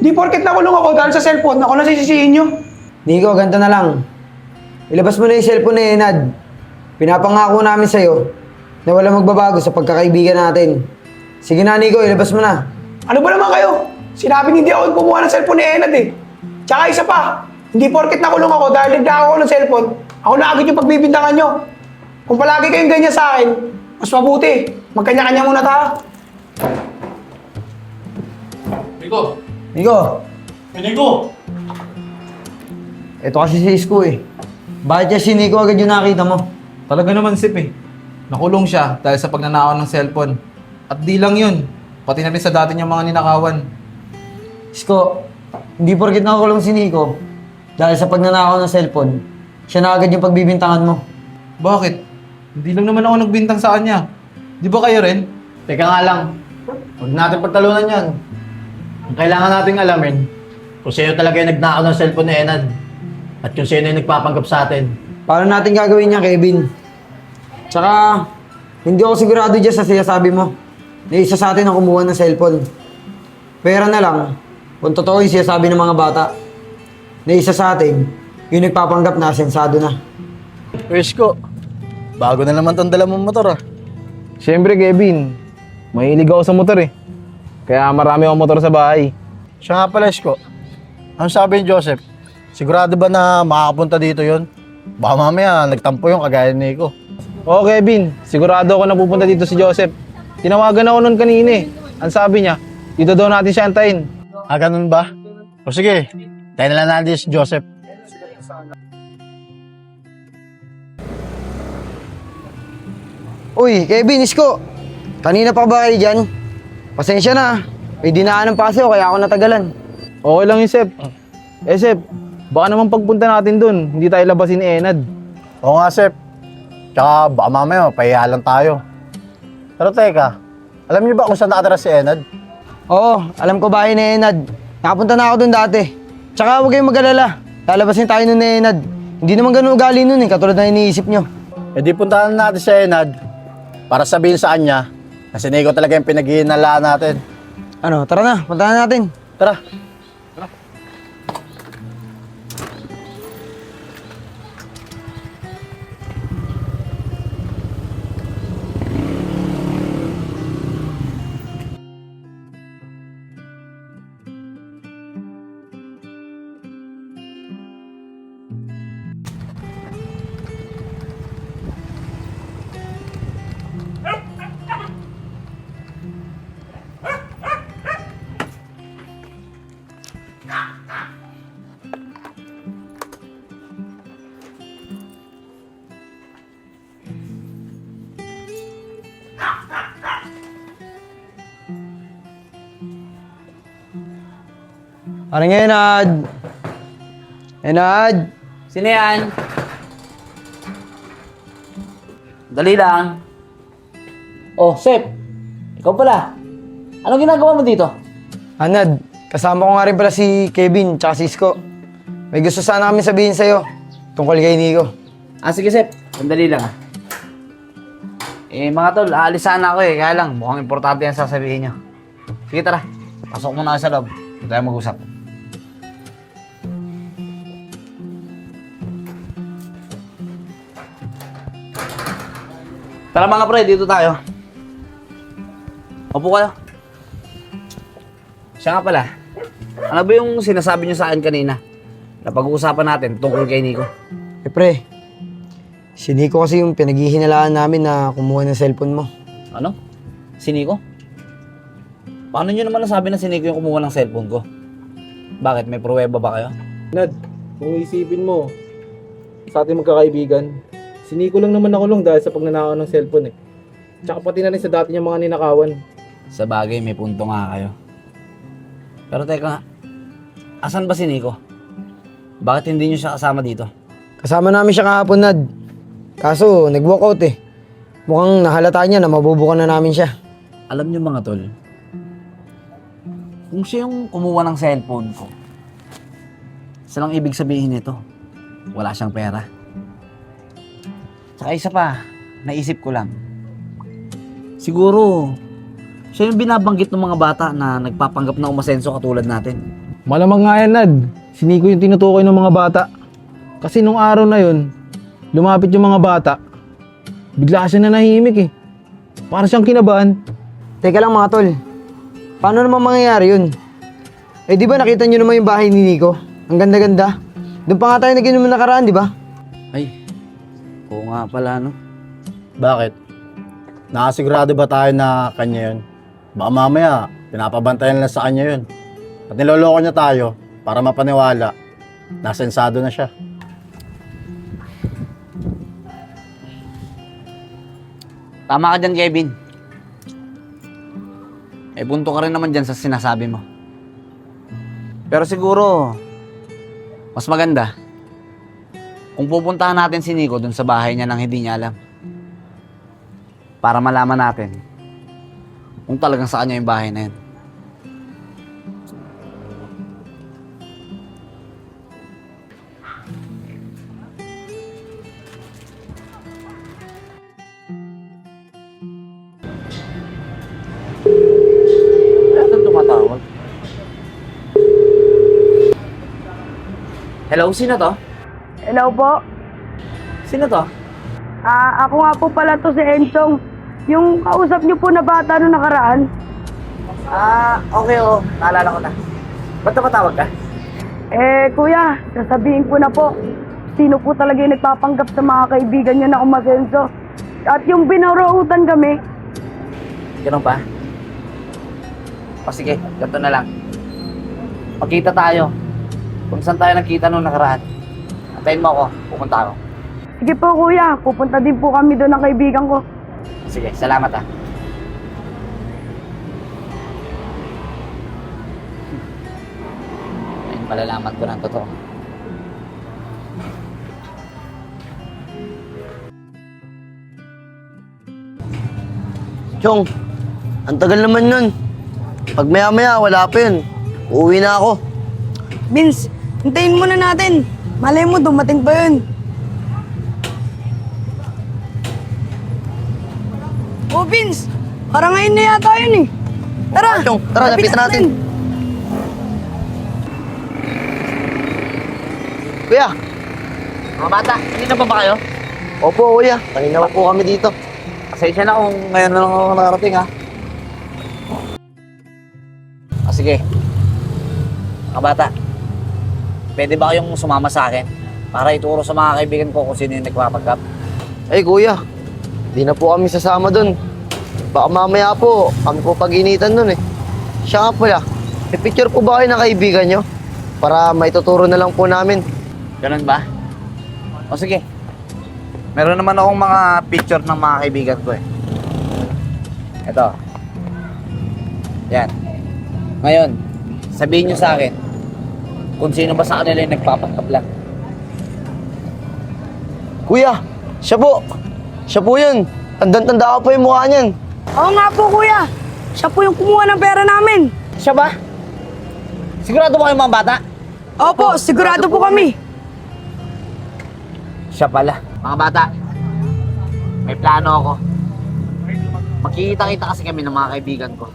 Di porket nakulong ako dahil sa cellphone, ako na sisisihin nyo. Nico, ganito na lang. Ilabas mo na yung cellphone ni Enad. Pinapangako namin sa'yo na walang magbabago sa pagkakaibigan natin. Sige na, Nico, ilabas mo na. Ano ba naman kayo? Sinabing hindi ako kumuha ng cellphone ni Enad eh. Tsaka isa pa, hindi porket nakulong ako dahil nagnakaw ako ng cellphone, ako na agad yung pagbibintangan nyo. Kung palagi kayong ganyan sa akin, mas mabuti. Magkanya-kanya muna tayo. Nico! Nico, Nico! ito kasi si Isko eh. Bakit niya si Nico agad yung nakita mo? Talaga naman, Sip eh. Nakulong siya dahil sa pagnanakaw ng cellphone. At di lang yun, pati na rin sa dati niyang mga ninakawan. Isko, hindi porket nakakulong si Nico dahil sa pagnanakaw ng cellphone, siya na agad yung pagbibintangan mo. Bakit? Hindi lang naman ako nagbintang sa kanya. Di ba kayo rin? Teka nga lang. Huwag natin pagtalunan yan. Ang kailangan nating alamin kung sino talaga yung nagnakaw ng cellphone ni Enad at kung sino yung nagpapanggap sa atin. Paano natin gagawin niya, Kevin? Tsaka, hindi ako sigurado dyan sa sinasabi mo na isa sa atin ang kumuha ng cellphone. Pera na lang, kung totoo yung sinasabi ng mga bata, na isa sa atin, yung nagpapanggap na sensado na. Isko, bago na naman tong dala mong motor ah. Siyempre, Kevin. Mahilig ako sa motor eh. Kaya marami akong motor sa bahay. Siya nga pala, Isko. Ano sabi ni Joseph? Sigurado ba na makakapunta dito yon? Baka mamaya nagtampo yung kagaya ni Nico. Oo, Kevin. Sigurado ako na pupunta dito si Joseph. Tinawagan ako nun kanina eh. Ang sabi niya, dito daw natin siya antayin. Ah, ganun ba? O sige, tayo na lang natin si Joseph. Uy, Kevin, Isko, kanina pa ba kayo dyan? Pasensya na, may dinaanan pa kasi ako kaya ako natagalan. Okay lang yun, Sep. Sep, baka naman pagpunta natin dun, hindi tayo labasin ni Enad. Oo nga, Sep. Tsaka baka mamaya mapahiya lang tayo. Pero teka, alam niyo ba kung saan nakatira si Enad? Oo, alam ko bahay ni Enad. Nakapunta na ako dun dati. Tsaka huwag kayong mag-alala, lalabasin tayo nun ni Enad. Hindi naman ganun ugali nun eh, katulad na iniisip nyo. E di puntahan natin si Enad para sabihin sa kanya na si Nico talaga yung pinag-iinalaan natin. Ano, tara na, puntahan natin. Tara. Parang Enad. Enad. Sino yan? Dali lang. Oh, Sep. Ikaw pala. Anong ginagawa mo dito? Anad, kasama ko nga rin pala si Kevin tsaka si Isko. May gusto sana kami sabihin sa'yo tungkol kay Nico. Sige, Sep. Sandali lang mga tol, aalis sana ako kaya lang, mukhang importante yan sasabihin nyo. Sige, tara. Pasok muna ako sa loob. Hindi tayo mag-usap. Tara mga pre, dito tayo. Opo kayo. Siya nga pala. Ano ba yung sinasabi niyo sa akin kanina? Na pag-uusapan natin tungkol kay Nico. Pre, si Nico kasi yung pinaghihinalaan namin na kumuha ng cellphone mo. Ano? Si Nico? Paano niyo naman nasabi na si Nico yung kumuha ng cellphone ko? Bakit? May pruweba ba kayo? Nad, kung isipin mo, sa ating magkakaibigan, si Nico lang naman nakulong dahil sa pagnanakaw ng cellphone eh. Tsaka pati na rin sa dati niyang mga ninakawan. Sa bagay, may punto nga kayo. Pero teka, asan ba si Nico? Bakit hindi niyo siya kasama dito? Kasama namin siya kahapon, Nad. Kaso, nag-walkout eh. Mukhang nahalata niya na mabubukan na namin siya. Alam niyo mga tol, kung siya yung kumuha ng cellphone ko, isa lang ibig sabihin nito, wala siyang pera. Tsaka isa pa, naisip ko lang, siguro, siya yung binabanggit ng mga bata na nagpapanggap na umasenso katulad natin. Malamang nga yan, Nad. Si Nico yung tinutukoy ng mga bata. Kasi nung araw na yun, lumapit yung mga bata, bigla siya na nahimik eh. Para siyang kinabahan. Teka lang mga tol, paano naman mangyayari yun? Eh di ba nakita niyo naman yung bahay ni Nico? Ang ganda-ganda. Doon pa nga tayo nag-inom nakaraan, di ba? Ay, oo nga pala no. Bakit? Nakasigurado ba tayo na kanya yun? Baka mamaya, pinapabantayan lang sa kanya yun. At niloloko niya tayo para mapaniwala na sensado na siya. Tama ka dyan, Kevin. May punto ka rin naman dyan sa sinasabi mo. Pero siguro, mas maganda kung pupuntahan natin si Nico dun sa bahay niya nang hindi niya alam. Para malaman natin kung talagang sa kanya yung bahay na yun. Bakit tumatawag? Hello, sino to? Hello po. Sino to? Ako nga po pala to si Enchong. Yung kausap niyo po na bata nung nakaraan. Okay naalala ko na. Ba't napatawag ka? Kuya, sasabihin ko na po. Sino po talaga yung nagpapanggap sa mga kaibigan niya na umasenso. At yung binarautan kami. Ganun ba? O sige, ganito na lang. Magkita tayo. Kung saan tayo nagkita nung nakaraan. Antayin mo ako, pupunta ako. Sige po kuya, pupunta din po kami doon ng kaibigan ko. Sige, salamat ah. Ayun, malalaman ko ng totoo. Chong, ang tagal naman nun. Pag maya-maya, wala pa yun. Uuwi na ako. Vince, hintayin muna natin. Malay mo, dumating pa yun. Oh, Vince, parang ngayon na yata yun eh. Tara, Chong, tara, lapitan natin. Kuya. Mga bata, hindi na ba kayo? Opo, kuya. Kanina pa po kami dito. Pasensya na kung ngayon na lang ako nakarating ha. Sige. Mga bata, pwede ba kayong sumama sa akin para ituro sa mga kaibigan ko kung sino yung nagpapanggap? Ay, kuya. Di na po kami sasama dun. Baka mamaya po, kami po pag-initan dun eh. Siya nga pala, may picture po ba kayo ng kaibigan nyo? Para maituturo na lang po namin. Ganun ba? O sige. Meron naman akong mga picture ng mga kaibigan ko eh. Ito. Yan. Ngayon, sabihin nyo sa akin kung sino ba sa kanila yung nagpapanggap lang. Kuya, siya po. Siya po yun. Tandang-tanda ko po yung mukha niyan. Oo nga po, kuya. Siya po yung kumuha ng pera namin. Siya ba? Sigurado ba kayo mga bata? Opo, sigurado po kami. Siya pala. Mga bata, may plano ako. Makikita-kita kasi kami ng mga kaibigan ko.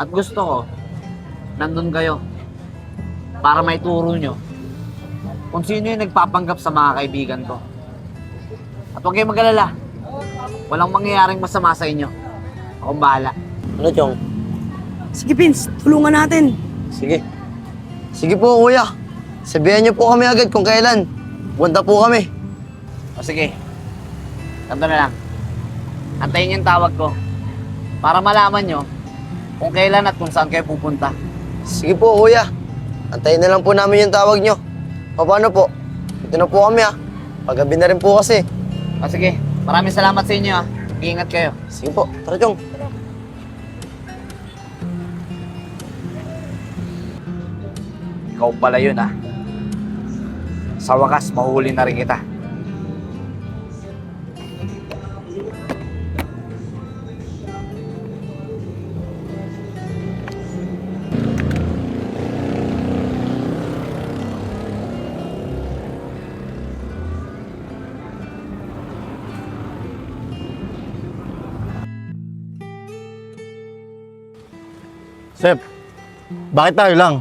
At gusto ko, nandun kayo para may turo nyo kung sino yung nagpapanggap sa mga kaibigan ko. At huwag kayong mag-alala. Walang mangyayaring masama sa inyo. Akong bahala. Ano, Chong? Sige, Vince, tulungan natin. Sige. Sige po, kuya. Sabihan niyo po kami agad kung kailan. Punta po kami. O sige, ganito na lang. Antayin yung tawag ko para malaman nyo kung kailan at kung saan kayo pupunta. Sige po, kuya. Antayin na lang po namin yung tawag niyo. Paano po? Ito na po kami, ha. Paggabi na rin po kasi. O sige, maraming salamat sa inyo. Ingat kayo. Sige po. Tara, Chong. Ikaw pala yun, ah. Sa wakas, mahuhuli na rin kita. Sep, bakit tayo lang?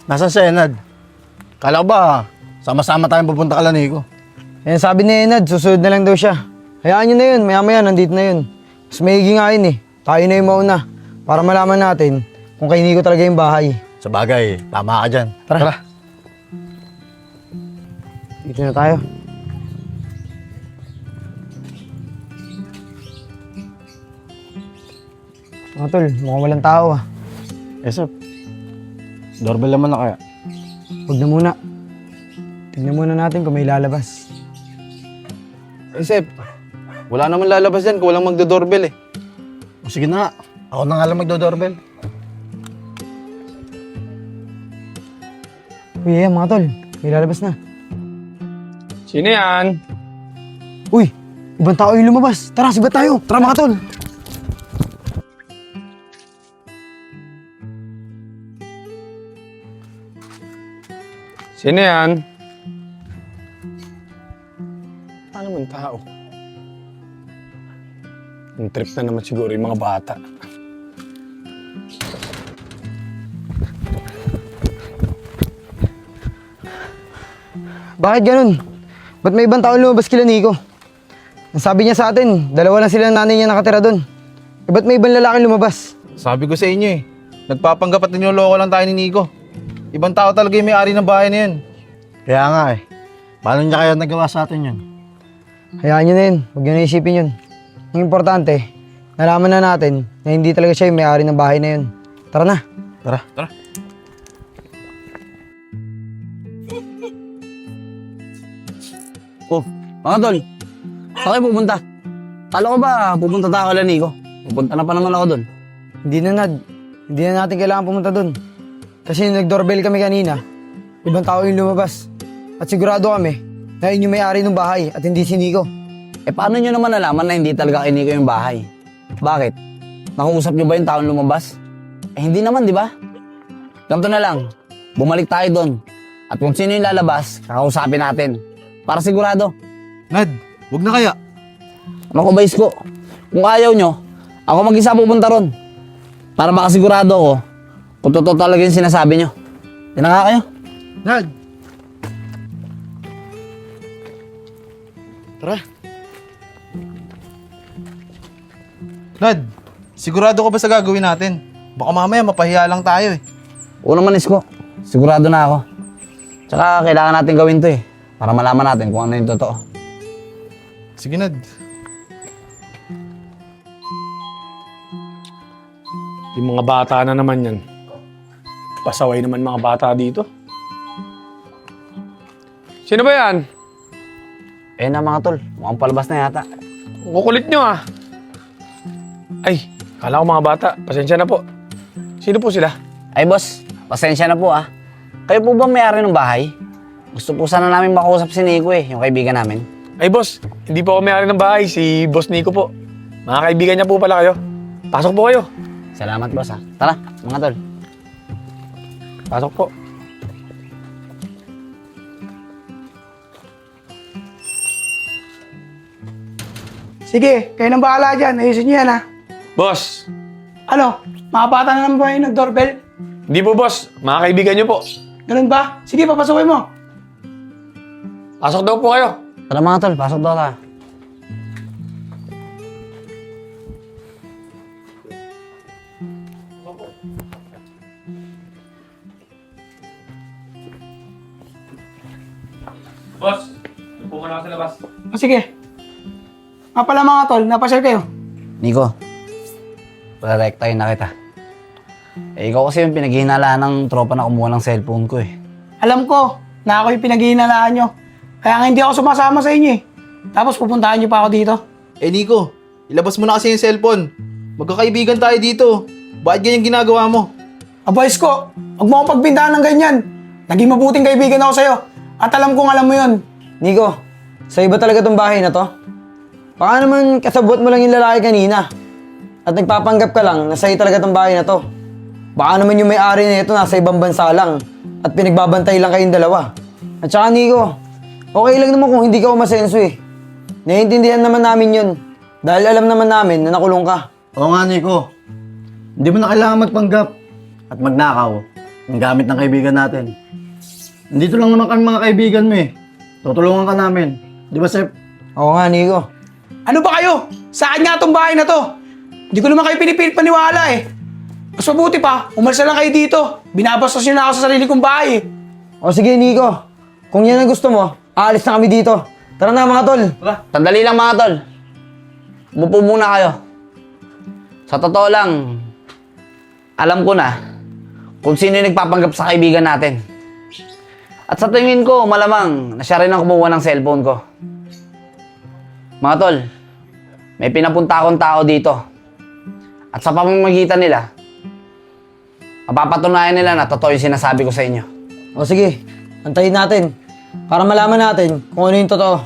Nasaan si Enad? Kala ko ba, sama-sama tayong pupunta kala Nico? Ayan sabi ni Enad, susunod na lang daw siya. Hayaan nyo na yun, maya-maya nandito na yun. Mas maigi nga yun eh, tayo na yung mauna. Para malaman natin kung kay Nico talaga yung bahay. Sa bagay, tama ka dyan. Tara. Dito na tayo. Mga tol, mukhang walang tao ah. Eh, Sep, doorbell naman na kaya. Huwag na muna. Tignan muna natin kung may lalabas. Eh, Sep, wala naman lalabas yan kung walang magdo-doorbell eh. O sige na nga, ako na nga lang magdo-doorbell. Uy, mga tol, may lalabas na. Sino yan? Uy, ibang tao yung lumabas. Tara, sibat tayo. Tara mga tol. Sino yan? Ano man tao? Yung trip na naman siguro yung mga bata. Bakit ganun? Ba't may ibang tao lumabas kila Nico? Ang sabi niya sa atin, dalawa lang sila ng nanay niya nakatira doon. Eh, ba't may ibang lalaki lumabas? Sabi ko sa inyo eh, nagpapanggap at niloloko lang tayo ni Nico. Ibang tao talaga yung may-ari ng bahay na yan. Kaya nga eh, paano niya kaya nagawa sa atin yun? Hayaan niyo na yun. Huwag niyo na isipin yun. Ang importante, nalaman na natin na hindi talaga siya yung may-ari ng bahay na yun. Tara na. Tara. Oh, mga tol, saan kayo pupunta? Kala ko ba pupunta tayo kala Nico? Pupunta na pa naman ako doon. Hindi na, Nad. Hindi na natin kailangan pumunta doon. Kasi nung nag-doorbell kami kanina, ibang tao yung lumabas. At sigurado kami na yun yung may-ari ng bahay at hindi si Nico. Eh paano nyo naman nalaman na hindi talaga kay Nico yung bahay? Bakit? Nakuusap nyo ba yung taong lumabas? Eh hindi naman, di ba? Ganito na lang, bumalik tayo doon. At kung sino yung lalabas, kakausapin natin. Para sigurado. Nad, wag na kaya. Ano ko ba, Isko? Kung ayaw nyo, ako mag-isa pupunta ron. Para makasigurado ako kung totoo talaga yung sinasabi nyo. Yan na nga kayo. Nad! Tara. Nad, sigurado ka ba sa gagawin natin? Baka mamaya mapahiya lang tayo eh. Oo naman, Isko. Sigurado na ako. Tsaka kailangan natin gawin to eh. Para malaman natin kung ano yung totoo. Sige, Nad. Yung mga bata na naman yan. Pasaway naman mga bata dito. Sino ba yan? Eh na mga tol, mukhang palabas na yata. Kukulit nyo ah. Ay, kala ko mga bata. Pasensya na po. Sino po sila? Ay boss, pasensya na po ah. Kayo po ba may-ari ng bahay? Gusto po sana namin makausap si Nico yung kaibigan namin. Ay boss, hindi po ako may-ari ng bahay, si Boss Nico po. Mga kaibigan niya po pala kayo. Pasok po kayo. Salamat boss ha. Tara, mga tol. Pasok po. Sige, kayo nang bahala dyan. Ayusin niyo yan ha. Boss, Ano, mga bata na naman ba yung nag-doorbell? hindi po boss, mga kaibigan niyo po. Ganun ba? Sige, papasukin mo. Pasok daw po kayo. Tara mga tol, pasok daw ta. Boss, upo muna ako sa labas. O sige. Nga pala mga tol, napashare kayo. Nico, parektahin na kita. Ikaw kasi yung pinaghihinalaan ng tropa na kumuha ng cellphone ko Alam ko na ako yung pinaghihinalaan nyo. Kaya nga hindi ako sumasama sa inyo eh. Tapos pupuntahan nyo pa ako dito. Eh Nico, ilabas mo na kasi yung cellphone. Magkakaibigan tayo dito. Bakit ganyan ginagawa mo? Aboys ko, huwag mo akong pagbintahan ng ganyan. Naging mabuting kaibigan ako sa'yo. At alam kong alam mo yun. Nico, sa iba talaga tong bahay na to? Baka naman kasabot mo lang yung lalaki kanina. At nagpapanggap ka lang na sa'yo talaga tong bahay na to. Baka naman yung may-ari na ito nasa ibang bansa lang. At pinagbabantay lang kayong dalawa. At saka Nico, okay lang naman kung hindi ka umasenso eh. Naiintindihan naman namin yun. Dahil alam naman namin na nakulong ka. Oo nga, Nico. Hindi mo na kailangan magpanggap at magnakaw ng gamit ng kaibigan natin. Nandito lang naman kami mga kaibigan mo eh. Tutulungan ka namin. Di ba, Sep? Oo nga, Nico. Ano ba kayo? Sa akin nga itong bahay na to. Hindi ko naman kayo pinipilit paniwala eh. Mas mabuti pa, umalis na lang kayo dito. Binabastos nyo na ako sa sarili kong bahay eh. O sige, Nico. Kung yan ang gusto mo, aalis na kami dito. Tara na mga tol. Sandali lang mga tol. Umupo muna kayo. Sa totoo lang, alam ko na kung sino yung nagpapanggap sa kaibigan natin. At sa tingin ko, malamang na siya rin ang kumuha ng cellphone ko. Mga tol, may pinapunta akong tao dito. At sa pamamagitan nila, mapapatunayan nila na totoo yung sinasabi ko sa inyo. O sige, antayin natin. Para malaman natin kung ano yung totoo.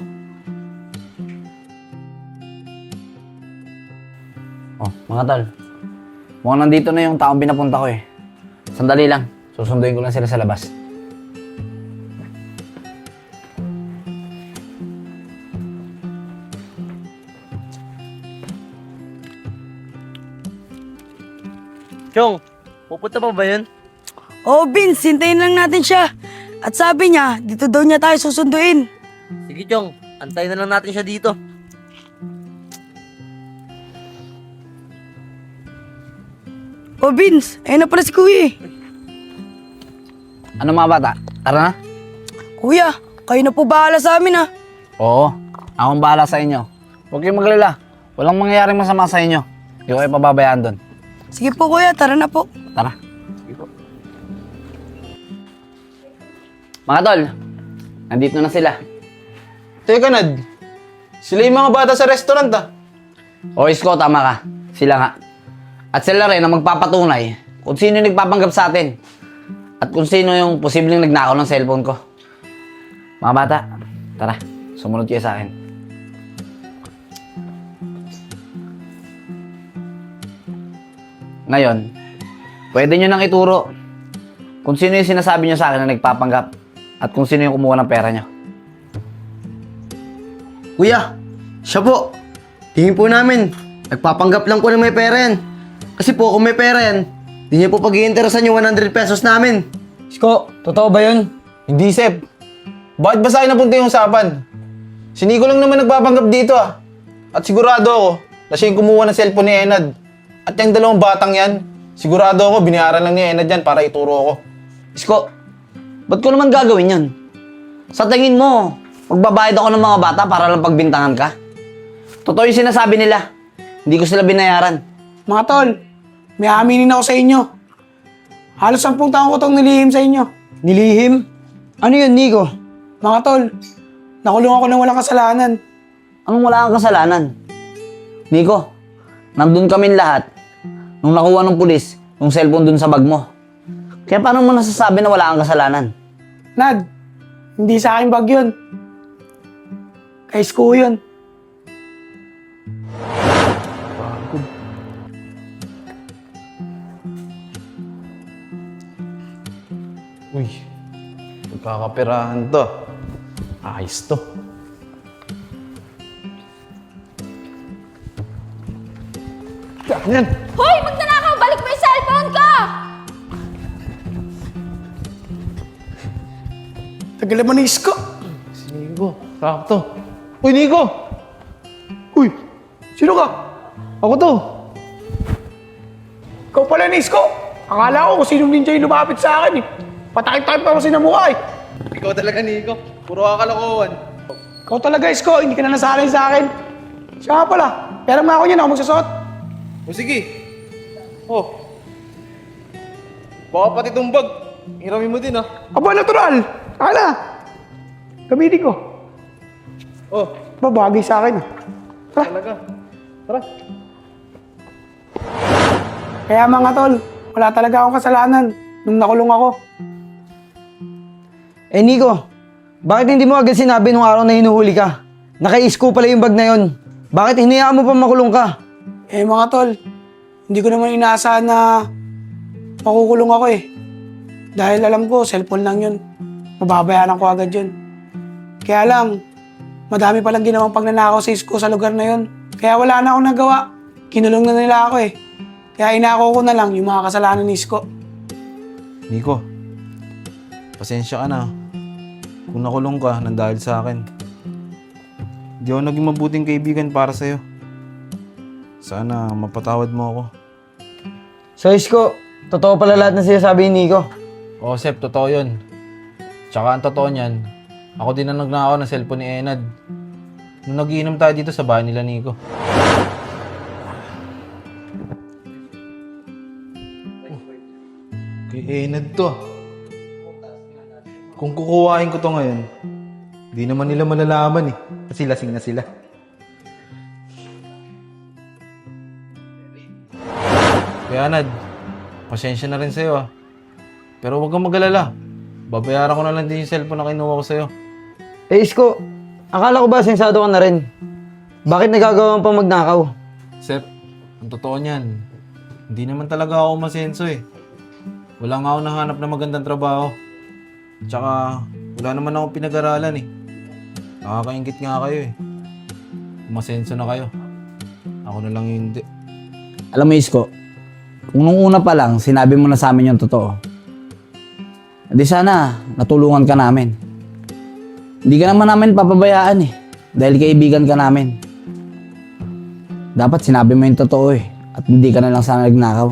Oh, mga tol, mukhang nandito na yung taong pinapunta ko Sandali lang, susunduin ko lang sila sa labas. Chong, pupunta pa ba yun? Oh, Vince, hintayin lang natin siya. At sabi niya, dito daw niya tayo susunduin. Sige, Chong. Antayin na lang natin siya dito. Oh, Vince, ayun na pala si Kuya eh. Ano mga bata? Tara na? Kuya, kayo na po bahala sa amin ah. Oo, akong bahala sa inyo. Huwag kayong maglala. Walang mangyayaring masama sa inyo. Hindi ko kayo pababayaan doon. Sige po kuya, tara na po. Tara. Mga tol, nandito na sila. Teka Nad, sila yung mga bata sa restaurant O Isko, tama ka. Sila nga. At sila rin ang magpapatunay kung sino yung nagpapanggap sa atin. At kung sino yung posibleng nagnakaw ng cellphone ko. Mga bata, tara. Sumunod kayo sa akin. Ngayon, pwede nyo nang ituro kung sino yung sinasabi nyo sa akin na nagpapanggap at kung sino yung kumuha ng pera nyo. Kuya, siya po. Tingin po namin. Nagpapanggap lang po na may pera yan. Kasi po kung may pera yan, di niya po pag-iinteresan yung 100 pesos namin. Isko, totoo ba yun? Hindi, Sep. Bakit ba sa'yo napunta yung usapan? Si Nico lang naman nagpapanggap dito At sigurado ako na siya yung kumuha ng cellphone ni Enad. At yung dalawang batang yan, sigurado ako binayaran lang ni Enad yan para ituro ako. Isko, ba't ko naman gagawin yan? Sa tingin mo, magbabayad ako ng mga bata para lang pagbintangan ka? Totoo yung sinasabi nila. Hindi ko sila binayaran. Mga tol, may aminin ako sa inyo. Halos 10 taon ko itong nilihim sa inyo. Nilihim? Ano yun, Nico? Mga tol, nakulong ako ng walang kasalanan. Anong wala kang kasalanan? Nico, nandun kami lahat nung nakuha ng pulis yung cellphone dun sa bag mo. Kaya paano mo nasasabi na wala kang kasalanan? Nad, hindi sa akin bag yun. Kay Isko yun. Uy, magkakaperahan to. Ayos to. Yan. Hoy! Magnanakaw! Balik mo yung cellphone ko! Tagal naman ni Isko. Si Nico, sakto. Uy, Nico! Uy, sino ka? Ako to. Ikaw pala ni Isko. Akala ko kung sinong ninja yung lumapit sa akin eh. Patakip-takip pa kasi na mukha eh. Ikaw talaga, Nico. Puro kakalokohan. Ikaw talaga Isko, hindi ka na nasanay sa akin. Siya nga pala, pera mo ako niyan, ako magsasot. O sige. Oh. Baka pati itong bag. Hiramin mo din, ah. Aba, natural. Akala. Gamitin ko. Oh, Babagay sa akin. Tara. talaga. Tara. Kaya mga tol, wala talaga akong kasalanan nung nakulong ako. Eh Nico, bakit hindi mo agad sinabi nung araw na hinuhuli ka? Naka-Isko pala yung bag na yon. Bakit hinayaan mo pa makulong ka? Eh mga tol, hindi ko naman inaasahan na makukulong ako eh. Dahil alam ko, cellphone lang yun. Mababayaran ko agad yun. Kaya lang, madami palang ginawang pagnanakaw sa Isko sa lugar na yun. Kaya wala na akong nagawa. Kinulong na nila ako eh. Kaya inako ko na lang yung mga kasalanan ni Isko. Nico, pasensya ka na. Kung nakulong ka, nang dahil sa akin. Hindi ako naging mabuting kaibigan para sa'yo. Sana mapatawad mo ako. So Isko, totoo pala lahat na sinasabi ni Nico. Oo, Sep, totoo yun. Tsaka ang totoo niyan, ako din ang nagnakaw ng cellphone ni Enad. Nung nagiinom tayo dito sa bahay nila, Nico. Kay Enad to. Kung kukuhain ko to ngayon, di naman nila malalaman eh. Kasi lasing na sila. Kaya Nad, pasensya na rin sa'yo ah. Pero huwag kang mag-alala. Babayaran ko na lang din yung cellphone na kinuha ko sa'yo. Eh Isko, akala ko ba sensado ka na rin? Bakit nagagawa mo pa magnakaw? Sep, ang totoo niyan, hindi naman talaga ako masenso eh. Wala nga ako nahanap na magandang trabaho. Tsaka, wala naman akong pinag-aralan eh. Nakakaingit nga kayo eh. Masenso na kayo. Ako na lang yung hindi. Alam mo, Isko, kung nung una pa lang, sinabi mo na sa amin yung totoo, di sana, natulungan ka namin. Hindi ka naman namin papabayaan eh, dahil kaibigan ka namin. Dapat sinabi mo yung totoo eh, at hindi ka na lang sana nagnakaw.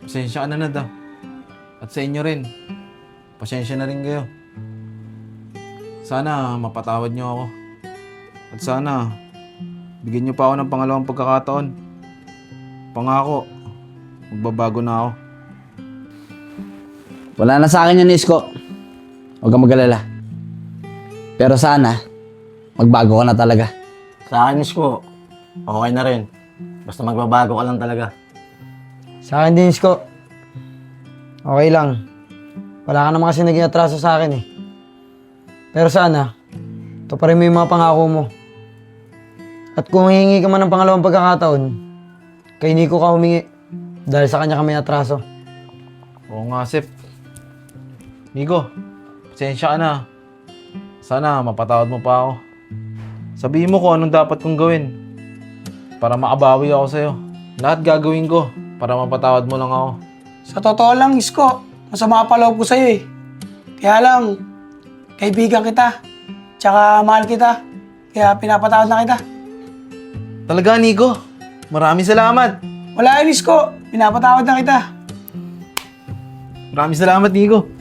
Pasensya ka na Nad ah. At sa inyo rin. Pasensya na rin kayo. Sana mapatawad niyo ako. At sana, bigyan niyo pa ako ng pangalawang pagkakataon. Pangako, magbabago na ako. Wala na sa akin yun, Isko. Huwag kang mag-alala. Pero sana, magbago ka na talaga. Sa akin, Isko, okay na rin. Basta magbabago ka lang talaga. Sa akin din Isko. Okay lang. Wala ka naman kasi naging atraso sa akin eh. Pero sana, tuparin mo yung mga pangako mo. At kung hihingi ka man ng pangalawang pagkakataon, kay Nico ka humingi. Dahil sa kanya kami atraso. Oo nga, Sep. Nico, pasensya ka na. Sana mapatawad mo pa ako. Sabihin mo kung anong dapat kong gawin para makabawi ako sa'yo. Lahat gagawin ko para mapatawad mo lang ako. Sa totoo lang, Isko, masama pa loob ko sa'yo eh. Kaya lang, kaibigan kita. Tsaka mahal kita. Kaya pinapatawad na kita. Talaga, Nico. Maraming salamat. Wala yun, Isko. Pinapatawad na kita. Maraming salamat, Nico.